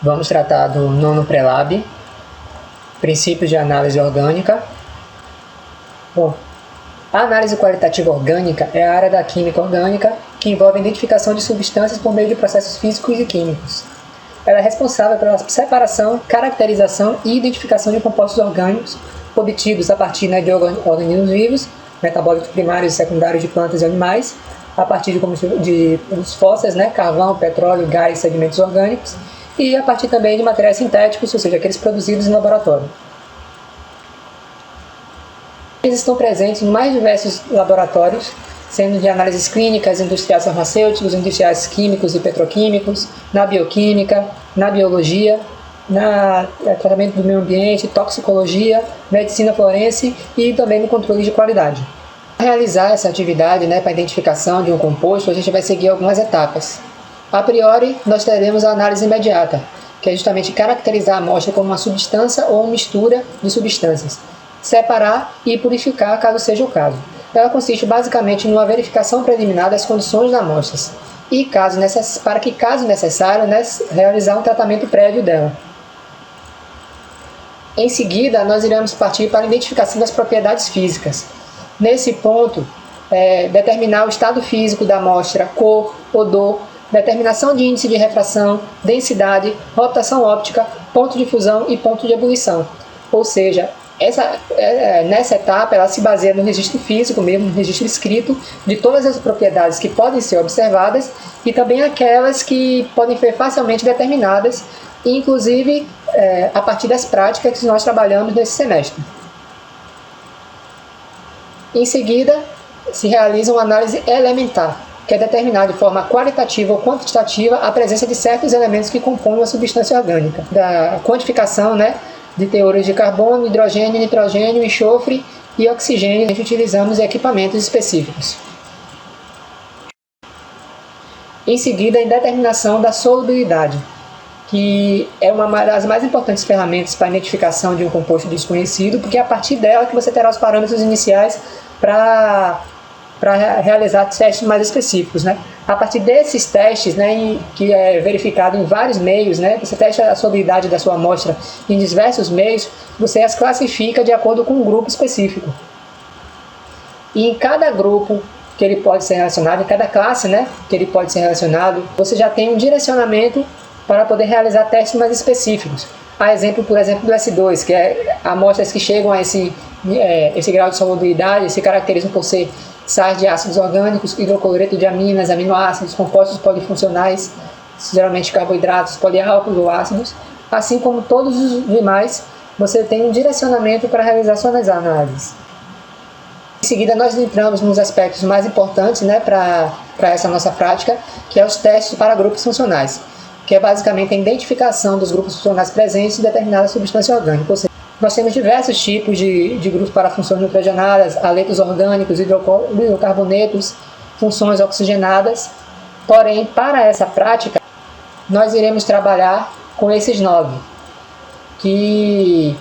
Vamos tratar do nono pré-lab, princípios de análise orgânica. Bom, a análise qualitativa orgânica é a área da química orgânica que envolve a identificação de substâncias por meio de processos físicos e químicos. Ela é responsável pela separação, caracterização e identificação de compostos orgânicos obtidos a partir de organismos vivos, metabólicos primários e secundários de plantas e animais, a partir de produtos fósseis, carvão, petróleo, gás, sedimentos orgânicos, e a partir também de materiais sintéticos, ou seja, aqueles produzidos em laboratório. Eles estão presentes em mais diversos laboratórios, sendo de análises clínicas, industriais farmacêuticos, industriais químicos e petroquímicos, na bioquímica, na biologia, no tratamento do meio ambiente, toxicologia, medicina forense e também no controle de qualidade. Para realizar essa atividade, para a identificação de um composto, a gente vai seguir algumas etapas. A priori, nós teremos a análise imediata, que é justamente caracterizar a amostra como uma substância ou uma mistura de substâncias, separar e purificar caso seja o caso. Ela consiste basicamente numa verificação preliminar das condições da amostra e, para que, caso necessário, realizar um tratamento prévio dela. Em seguida, nós iremos partir para a identificação das propriedades físicas. Nesse ponto, determinar o estado físico da amostra, cor, odor, determinação de índice de refração, densidade, rotação óptica, ponto de fusão e ponto de ebulição. Ou seja, nessa etapa ela se baseia no registro físico mesmo, no registro escrito de todas as propriedades que podem ser observadas e também aquelas que podem ser facilmente determinadas, inclusive a partir das práticas que nós trabalhamos nesse semestre. Em seguida, se realiza uma análise elementar, que é determinar de forma qualitativa ou quantitativa a presença de certos elementos que compõem uma substância orgânica. Da quantificação, de teores de carbono, hidrogênio, nitrogênio, enxofre e oxigênio, a gente utilizamos equipamentos específicos. Em seguida, a determinação da solubilidade, que é uma das mais importantes ferramentas para a identificação de um composto desconhecido, porque é a partir dela que você terá os parâmetros iniciais para realizar testes mais específicos. A partir desses testes, que é verificado em vários meios, você testa a solubilidade da sua amostra em diversos meios, você as classifica de acordo com um grupo específico. E em cada grupo que ele pode ser relacionado, em cada classe que ele pode ser relacionado, você já tem um direcionamento para poder realizar testes mais específicos. Por exemplo, do S2, que é amostras que chegam a esse grau de solubilidade, se caracterizam por ser sais de ácidos orgânicos, hidrocloreto de aminas, aminoácidos, compostos polifuncionais, geralmente carboidratos, poliálcoos ou ácidos, assim como todos os demais, você tem um direcionamento para realizar suas análises. Em seguida, nós entramos nos aspectos mais importantes para essa nossa prática, que é os testes para grupos funcionais, que é basicamente a identificação dos grupos funcionais presentes em determinada substância orgânica. Ou seja, nós temos diversos tipos de grupos para funções nitrogenadas, haletos orgânicos, hidrocarbonetos, funções oxigenadas. Porém, para essa prática, nós iremos trabalhar com esses 9, que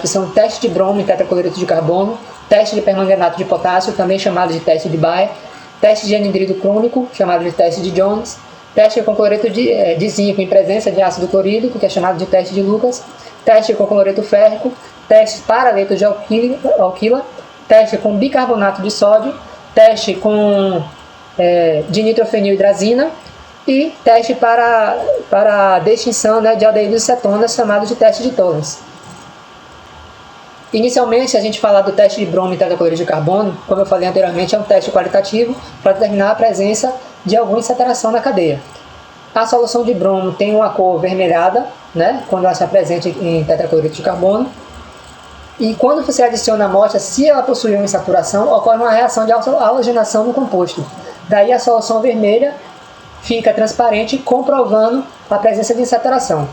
são teste de bromo e tetracloreto de carbono, teste de permanganato de potássio, também chamado de teste de Bayer, teste de anidrido crônico, chamado de teste de Jones, teste com cloreto de zinco em presença de ácido clorídrico, que é chamado de teste de Lucas, teste com cloreto férrico, teste para leito de alquila, teste com bicarbonato de sódio, teste de nitrofenilhidrazina e teste para a distinção de aldeídos e cetonas, chamado de teste de Tollens. Inicialmente, a gente falar do teste de bromo e tetracloreto de carbono, como eu falei anteriormente, é um teste qualitativo para determinar a presença de alguma insaturação na cadeia. A solução de bromo tem uma cor avermelhada, quando ela está presente em tetracloreto de carbono. E quando você adiciona a amostra, se ela possui uma insaturação, ocorre uma reação de halogenação no composto. Daí a solução vermelha fica transparente, comprovando a presença de insaturação.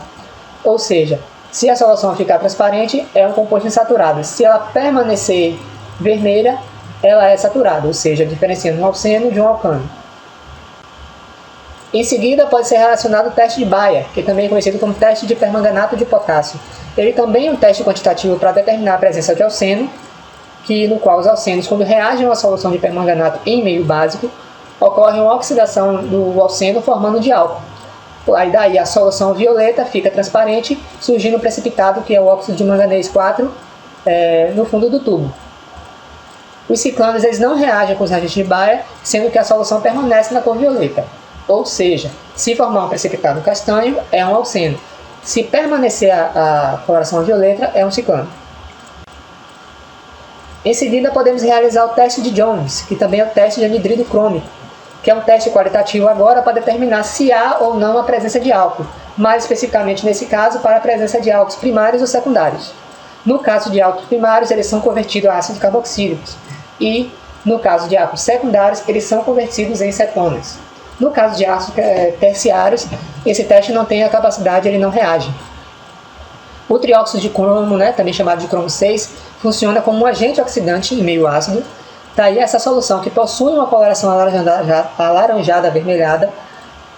Ou seja, se a solução ficar transparente, é um composto insaturado. Se ela permanecer vermelha, ela é saturada, ou seja, diferenciando um alceno de um alcano. Em seguida, pode ser relacionado o teste de Bayer, que também é conhecido como teste de permanganato de potássio. Ele também é um teste quantitativo para determinar a presença de alceno, no qual os alcenos, quando reagem a uma solução de permanganato em meio básico, ocorre uma oxidação do alceno formando diálcool. Aí daí a solução violeta fica transparente, surgindo um precipitado que é o óxido de manganês 4 no fundo do tubo. Os ciclanos eles não reagem com os reagentes de Bayer, sendo que a solução permanece na cor violeta. Ou seja, se formar um precipitado castanho, é um alceno. Se permanecer a coloração violeta, é um ciclano. Em seguida, podemos realizar o teste de Jones, que também é o teste de anidrido crômico, que é um teste qualitativo agora para determinar se há ou não a presença de álcool, mais especificamente nesse caso para a presença de álcools primários ou secundários. No caso de álcools primários, eles são convertidos a ácidos carboxílicos e, no caso de álcools secundários, eles são convertidos em cetonas. No caso de ácidos terciários, esse teste não tem a capacidade, ele não reage. O trióxido de cromo, também chamado de cromo 6, funciona como um agente oxidante em meio ácido. Daí essa solução que possui uma coloração alaranjada avermelhada,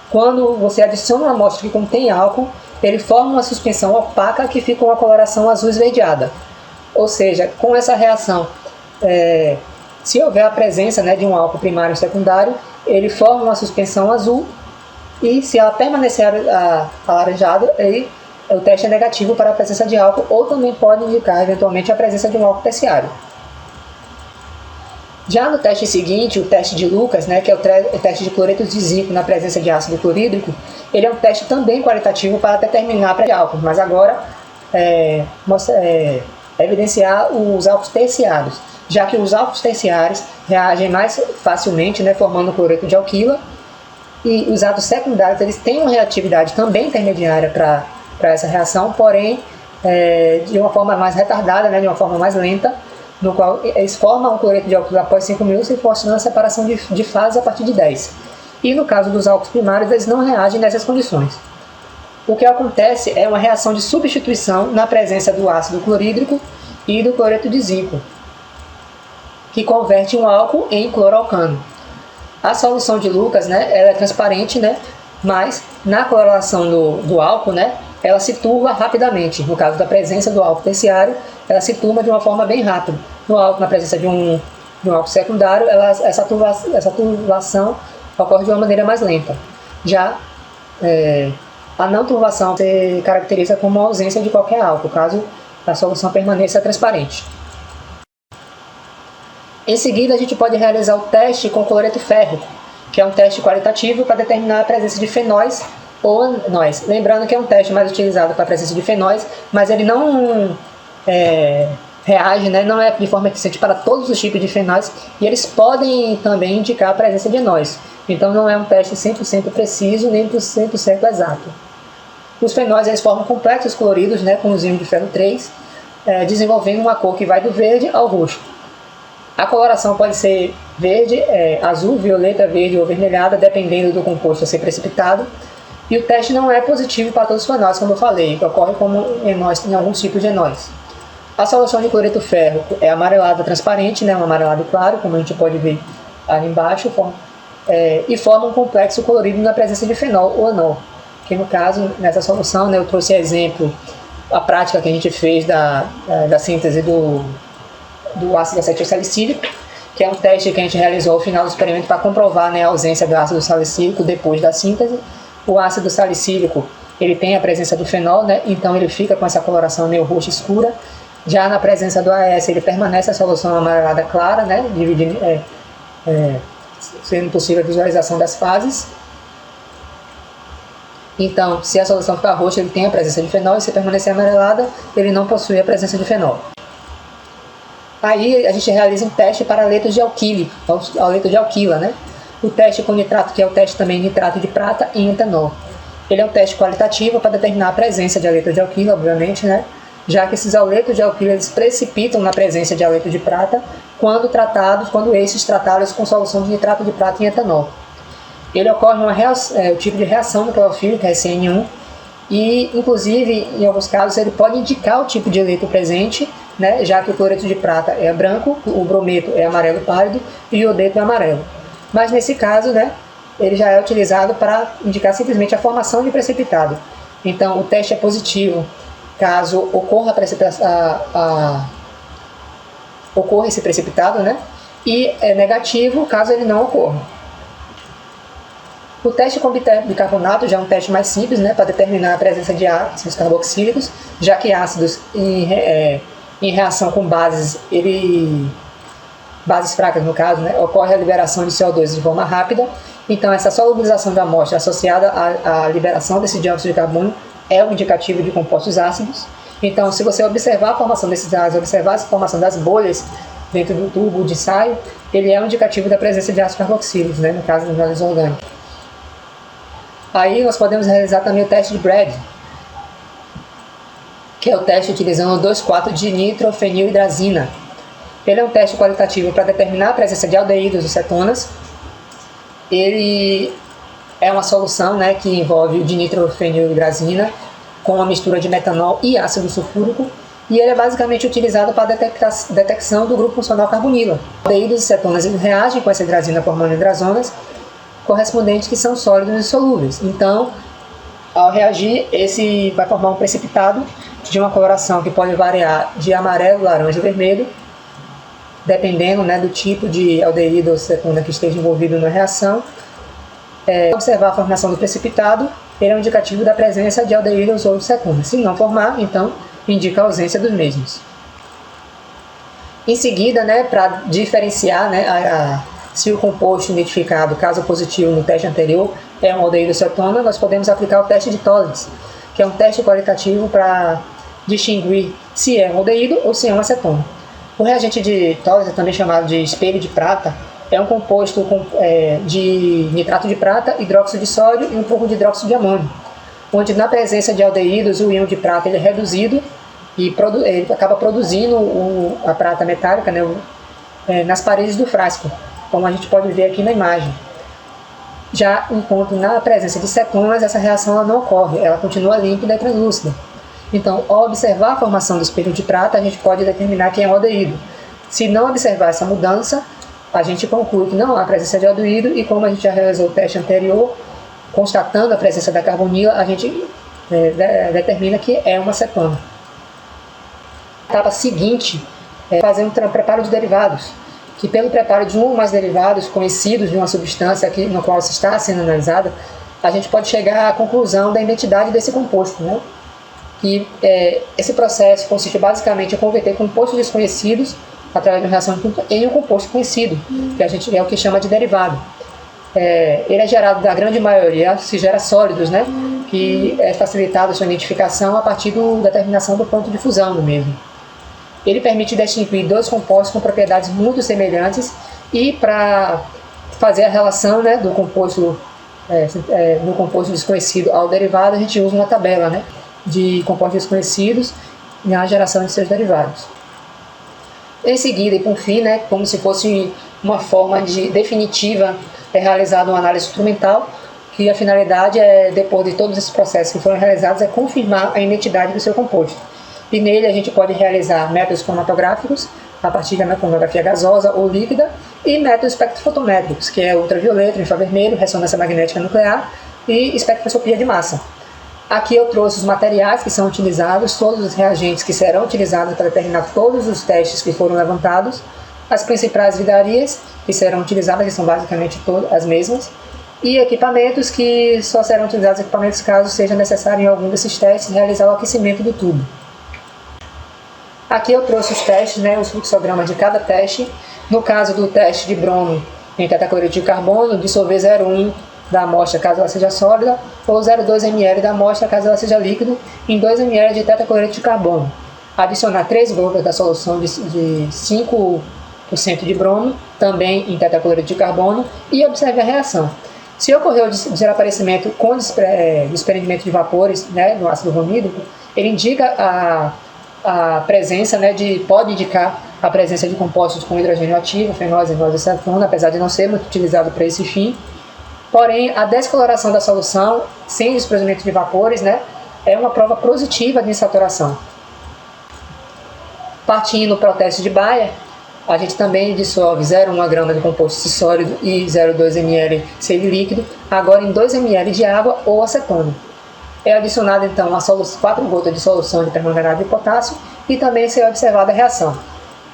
quando você adiciona uma amostra que contém álcool, ele forma uma suspensão opaca que fica uma coloração azul esverdeada. Ou seja, com essa reação, se houver a presença de um álcool primário ou secundário, ele forma uma suspensão azul e se ela permanecer alaranjada, o teste é negativo para a presença de álcool ou também pode indicar eventualmente a presença de um álcool terciário. Já no teste seguinte, o teste de Lucas, que é o teste de cloreto de zinco na presença de ácido clorídrico, ele é um teste também qualitativo para determinar a presença de álcool, mas agora evidenciar os álcools terciários, já que os álcools terciários reagem mais facilmente, formando cloreto de alquila, e os átomos secundários eles têm uma reatividade também intermediária para essa reação, porém de uma forma mais retardada, de uma forma mais lenta, no qual eles formam um cloreto de alquila após 5 minutos e forçando a separação de fases a partir de 10. E no caso dos álcools primários, eles não reagem nessas condições. O que acontece é uma reação de substituição na presença do ácido clorídrico e do cloreto de zinco, que converte um álcool em cloroalcano. A solução de Lucas, ela é transparente, mas na coloração do álcool, ela se turva rapidamente. No caso da presença do álcool terciário, ela se turva de uma forma bem rápida. No álcool, na presença de um álcool secundário, essa turvação ocorre de uma maneira mais lenta. Já a não turvação se caracteriza como a ausência de qualquer álcool, caso a solução permaneça transparente. Em seguida, a gente pode realizar o teste com cloreto férrico, que é um teste qualitativo para determinar a presença de fenóis ou anóis. Lembrando que é um teste mais utilizado para a presença de fenóis, mas ele não reage, não é de forma eficiente para todos os tipos de fenóis, e eles podem também indicar a presença de enóis. Então não é um teste 100% preciso, nem 100% exato. Os fenóis eles formam complexos coloridos, com os íons de ferro 3, desenvolvendo uma cor que vai do verde ao roxo. A coloração pode ser verde, azul, violeta, verde ou avermelhada, dependendo do composto a ser precipitado. E o teste não é positivo para todos os fenóis, como eu falei, que ocorre como enóis em alguns tipos de enóis. A solução de cloreto férrico é amarelado transparente, um amarelado claro, como a gente pode ver ali embaixo, e forma um complexo colorido na presença de fenol ou anol. Que no caso, nessa solução, eu trouxe exemplo, a prática que a gente fez da síntese do ácido acetil salicílico, que é um teste que a gente realizou ao final do experimento para comprovar a ausência do ácido salicílico depois da síntese. O ácido salicílico ele tem a presença do fenol, então ele fica com essa coloração meio roxa escura. Já na presença do AS ele permanece a solução amarelada clara, dividindo, sendo possível a visualização das fases. Então, se a solução ficar roxa, ele tem a presença de fenol, e se permanecer amarelada, ele não possui a presença de fenol. Aí a gente realiza um teste para aleto de alquila, O teste com nitrato, que é o teste também nitrato de prata em etanol. Ele é um teste qualitativo para determinar a presença de aleto de alquila, obviamente, já que esses aletos de alquila eles precipitam na presença de aleto de prata quando esses tratados com solução de nitrato de prata em etanol. Ele ocorre o tipo de reação no clorofilo, que é CN1, e inclusive em alguns casos ele pode indicar o tipo de aleto presente, já que o cloreto de prata é branco, o brometo é amarelo pálido e o iodeto é amarelo. Mas nesse caso, ele já é utilizado para indicar simplesmente a formação de precipitado. Então o teste é positivo caso ocorra esse precipitado, e é negativo caso ele não ocorra. O teste com bicarbonato já é um teste mais simples, né, para determinar a presença de ácidos carboxílicos, já que ácidos em reação com bases, bases fracas no caso, né, ocorre a liberação de CO2 de forma rápida. Então essa solubilização da amostra associada à liberação desse dióxido de carbono é um indicativo de compostos ácidos. Então, se você observar a formação desses gases, observar a formação das bolhas dentro do tubo de ensaio, ele é um indicativo da presença de ácidos carboxílicos, né, no caso dos gases orgânicos. Aí nós podemos realizar também o teste de Bragg, que é o teste utilizando 2,4 de nitrofenilhidrazina. Ele é um teste qualitativo para determinar a presença de aldeídos ou cetonas. Ele é uma solução, né, que envolve o dinitrofenilhidrazina com uma mistura de metanol e ácido sulfúrico, e ele é basicamente utilizado para a detecção do grupo funcional carbonila. Aldeídos e cetonas reagem com essa hidrazina formando hidrazonas correspondentes que são sólidos e solúveis. Então, ao reagir, esse vai formar um precipitado de uma coloração que pode variar de amarelo, laranja e vermelho, dependendo, né, do tipo de aldeído ou cetona que esteja envolvido na reação. Observar a formação do precipitado, ele é um indicativo da presença de aldeídos ou cetonas. Se não formar, então indica a ausência dos mesmos. Em seguida, né, para diferenciar, né, se o composto identificado, caso positivo no teste anterior, é um aldeído ou cetona, nós podemos aplicar o teste de Tollens, que é um teste qualitativo para distinguir se é um aldeído ou se é uma cetona. O reagente de Tollens, também chamado de espelho de prata, é um composto de nitrato de prata, hidróxido de sódio e um pouco de hidróxido de amônio, onde na presença de aldeídos o íon de prata ele é reduzido e ele acaba produzindo a prata metálica, né, nas paredes do frasco, como a gente pode ver aqui na imagem. Já enquanto na presença de cetonas essa reação ela não ocorre, ela continua límpida e translúcida. Então, ao observar a formação do espelho de prata, a gente pode determinar quem é o aldeído. Se não observar essa mudança, a gente conclui que não há presença de aldeído, e como a gente já realizou o teste anterior, constatando a presença da carbonila, a gente determina que é uma cetona. A etapa seguinte é fazer um preparo de derivados, que pelo preparo de um ou mais derivados conhecidos de uma substância aqui, no qual se está sendo analisada, a gente pode chegar à conclusão da identidade desse composto, né? E esse processo consiste basicamente em converter compostos desconhecidos através de uma reação química em um composto conhecido, que a gente é o que chama de derivado. Ele é gerado, da grande maioria, se gera sólidos, né? Que é facilitada a sua identificação a partir da determinação do ponto de fusão do mesmo. Ele permite distinguir dois compostos com propriedades muito semelhantes, e para fazer a relação, né, do composto desconhecido ao derivado, a gente usa uma tabela, né, de compostos desconhecidos na geração de seus derivados. Em seguida, e por fim, né, como se fosse uma forma definitiva, é realizada uma análise instrumental, que a finalidade depois de todos esses processos que foram realizados, é confirmar a identidade do seu composto. E nele a gente pode realizar métodos cromatográficos, a partir da cromatografia gasosa ou líquida, e métodos espectrofotométricos, que é ultravioleta, infravermelho, ressonância magnética nuclear e espectroscopia de massa. Aqui eu trouxe os materiais que são utilizados, todos os reagentes que serão utilizados para determinar todos os testes que foram levantados, as principais vidarias que serão utilizadas, que são basicamente todas as mesmas, e equipamentos que só serão utilizados caso seja necessário em algum desses testes realizar o aquecimento do tubo. Aqui eu trouxe os testes, né, os fluxogramas de cada teste. No caso do teste de bromo em tetracloreto de carbono, dissolver 0,1 da amostra caso ela seja sólida, ou 0,2 ml da amostra caso ela seja líquido, em 2 ml de tetracloreto de carbono. Adicionar 3 gotas da solução de 5% de bromo, também em tetracloreto de carbono, e observe a reação. Se ocorrer o desaparecimento com desprendimento de vapores, né, no ácido bromídrico, ele indica a presença, né, pode indicar a presença de compostos com hidrogênio ativo, fenóis, enóis e cetona, apesar de não ser muito utilizado para esse fim. Porém, a descoloração da solução, sem desprendimento de vapores, né, é uma prova positiva de insaturação. Partindo para o teste de Bayer, a gente também dissolve 0,1 grama de composto sólido e 0,2 ml líquido, agora em 2 ml de água ou acetona. É adicionado então 4 gotas de solução de permanganato de potássio, e também será observada a reação.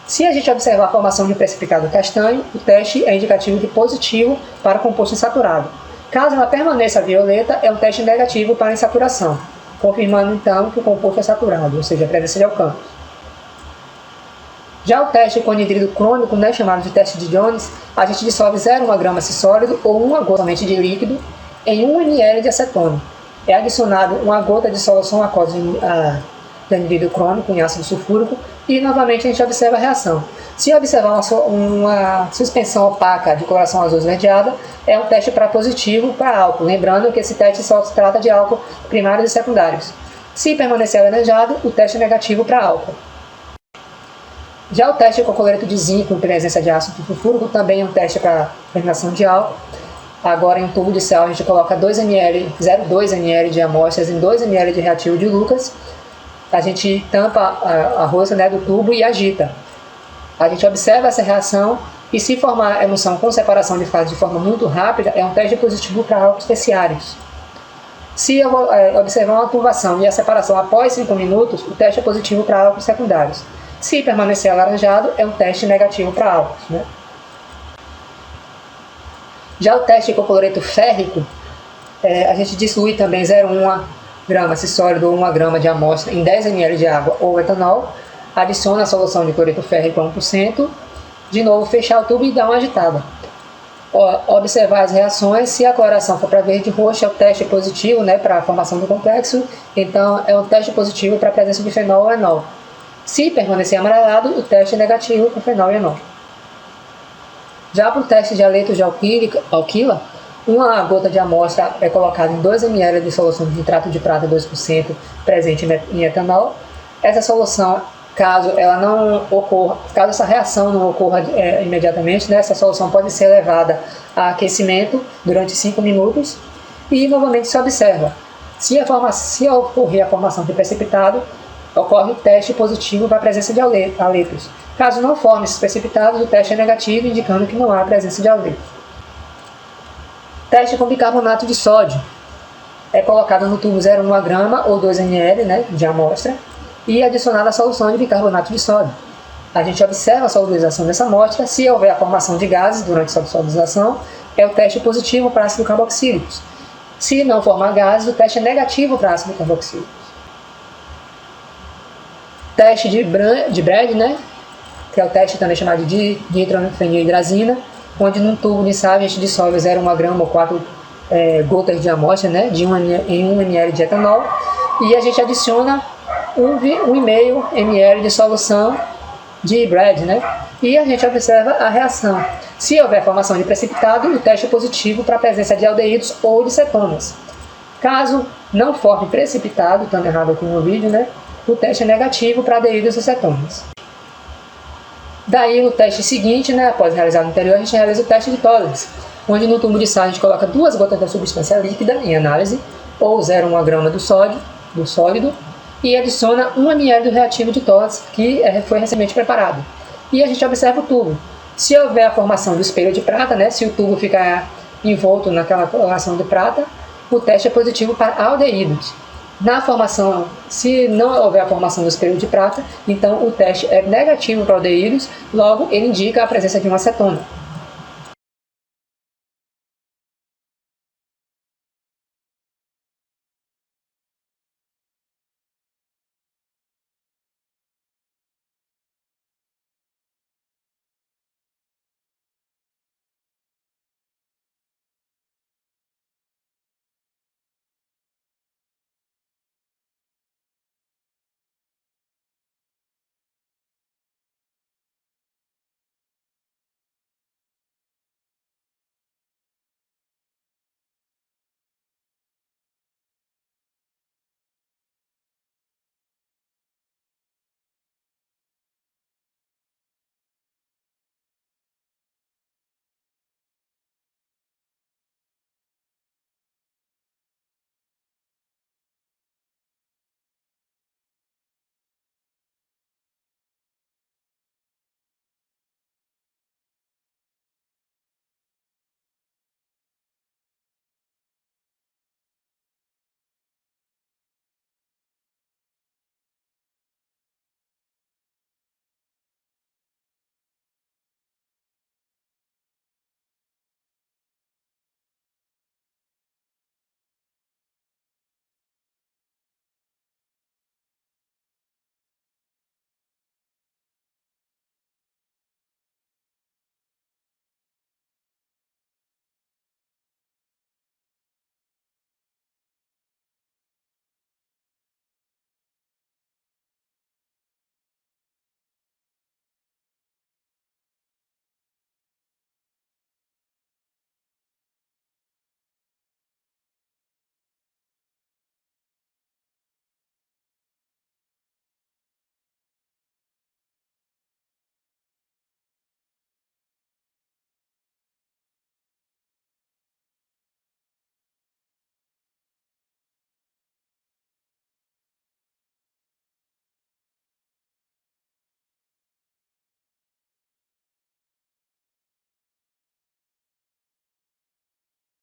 Se a gente observar a formação de um precipitado castanho, o teste é indicativo de positivo para composto insaturado. Caso ela permaneça violeta, é um teste negativo para insaturação, confirmando então que o composto é saturado, ou seja, a presença de alcânios. Já o teste com anidrido crônico, né, chamado de teste de Jones, a gente dissolve 0,1 grama sólido ou 1 gota somente de líquido em 1 ml de acetona. É adicionado 1 gota de solução aquosa de anidrido crônico em ácido sulfúrico e novamente a gente observa a reação. Se observar uma suspensão opaca de coloração azul esverdeada, é um teste para positivo para álcool, lembrando que esse teste só se trata de álcool primários e secundários. Se permanecer alaranjado, o teste é negativo para álcool. Já o teste com cloreto de zinco em presença de ácido sulfúrico também é um teste para eliminação de álcool. Agora, em um tubo de sal, a gente coloca 0,2 ml de amostras em 2 ml de reativo de Lucas. A gente tampa a rosca, né, do tubo e agita. A gente observa essa reação e, se formar emulsão com separação de fase de forma muito rápida, é um teste positivo para álcools terciários. Se observar uma turbação e a separação após 5 minutos, o teste é positivo para álcools secundários. Se permanecer alaranjado, é um teste negativo para álcools, né? Já o teste com cloreto férrico, a gente disolui também 0,1 grama sólido ou 1 grama de amostra em 10 ml de água ou etanol, adiciona a solução de cloreto férrico a 1%, de novo fechar o tubo e dar uma agitada. Observar as reações, se a coloração for para verde e roxo, é o teste positivo, né, para a formação do complexo, então é um teste positivo para a presença de fenol ou enol. Se permanecer amarelado, o teste é negativo com fenol e enol. Já para o teste de haletos de alquila, 1 gota de amostra é colocada em 2 ml de solução de nitrato de prata 2% presente em etanol. Essa solução, caso essa reação não ocorra imediatamente, né, essa solução pode ser levada a aquecimento durante 5 minutos e novamente se observa. Se ocorrer a formação de precipitado, ocorre o teste positivo para a presença de haletos. Caso não forme esses precipitados, o teste é negativo, indicando que não há presença de haletos. Teste com bicarbonato de sódio. É colocado no tubo 0,1 grama ou 2 ml, né, de amostra e adicionada a solução de bicarbonato de sódio. A gente observa a solubilização dessa amostra. Se houver a formação de gases durante essa solubilização, é o teste positivo para ácido carboxílico. Se não formar gases, o teste é negativo para ácido carboxílico. Teste de Bragg, né, que é o teste também chamado de dihidrofenilhidrazina, onde num tubo de sal a gente dissolve 0,1 grama ou 4 gotas de amostra, né, em 1 ml de etanol, e a gente adiciona 1,5 ml de solução de Bragg, né, e a gente observa a reação. Se houver formação de precipitado, o teste é positivo para a presença de aldeídos ou de cetonas. Caso não forme precipitado, estando errado aqui no vídeo, né, o teste é negativo para aldeídos e cetonas. Daí, no teste seguinte, né, após realizar o anterior, a gente realiza o teste de Tollens, onde no tubo de sal a gente coloca 2 gotas da substância líquida em análise, ou 0,1 grama do sólido, e adiciona 1 ml do reativo de Tollens, que foi recentemente preparado. E a gente observa o tubo. Se houver a formação do espelho de prata, né, se o tubo ficar envolto naquela coloração de prata, o teste é positivo para aldeídos. Na formação, se não houver a formação do espelho de prata, então o teste é negativo para aldeídos, logo ele indica a presença de uma acetona.